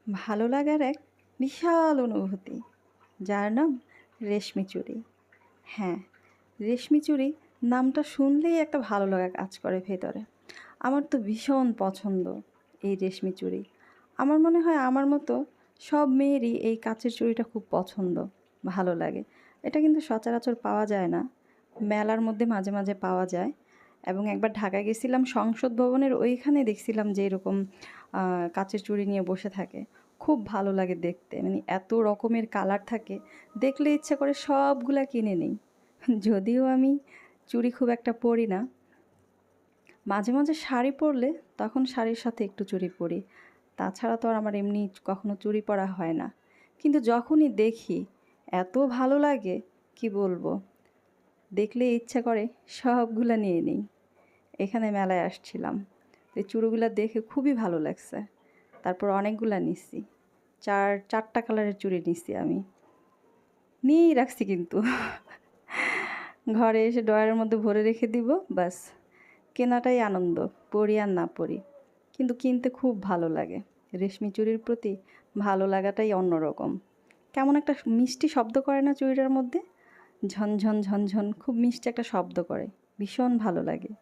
ভালো লাগার এক বিশাল অনুভূতি, যার নাম রেশমি চুড়ি। হ্যাঁ, রেশমি চুড়ি নামটা শুনলেই একটা ভালো লাগা কাজ করে ভেতরে। আমার তো ভীষণ পছন্দ এই রেশমি চুড়ি। আমার মনে হয় আমার মতো সব মেয়েরই এই কাচের চুড়িটা খুব পছন্দ, ভালো লাগে। এটা কিন্তু সচরাচর পাওয়া যায় না, মেলার মধ্যে মাঝে মাঝে পাওয়া যায়। এবং একবার ঢাকায় গেছিলাম, সংসদ ভবনের ওইখানে দেখছিলাম যে এরকম কাচের চুড়ি নিয়ে বসে থাকে। খুব ভালো লাগে দেখতে, মানে এত রকমের কালার থাকে, দেখলে ইচ্ছে করে সবগুলা কিনে নিই। যদিও আমি চুড়ি খুব একটা পরি না, মাঝে মাঝে শাড়ি পরলে তখন শাড়ির সাথে একটু চুড়ি পরি। তাছাড়া তো আর আমার এমনি কখনো চুড়ি পরা হয় না। কিন্তু যখনই দেখি এত ভালো লাগে, কি বলবো, দেখলে ইচ্ছা করে সবগুলা নিয়ে নিই। এখানে মেলায় আসছিলাম, তো এই চুড়িগুলা দেখে খুবই ভালো লাগছে। তারপর অনেকগুলা নিচ্ছি, চারটা কালারের চুড়ি নিচ্ছি আমি, নিয়েই রাখছি কিন্তু। ঘরে এসে ড্রয়ারের মধ্যে ভরে রেখে দিব, বাস। কেনাটাই আনন্দ, পরি আর না পরি, কিন্তু কিনতে খুব ভালো লাগে। রেশমি চুড়ির প্রতি ভালো লাগাটাই অন্যরকম। কেমন একটা মিষ্টি শব্দ করে না চুড়িটার মধ্যে, ঝনঝন ঝনঝন, খুব মিষ্টি একটা শব্দ করে, ভীষণ ভালো লাগে।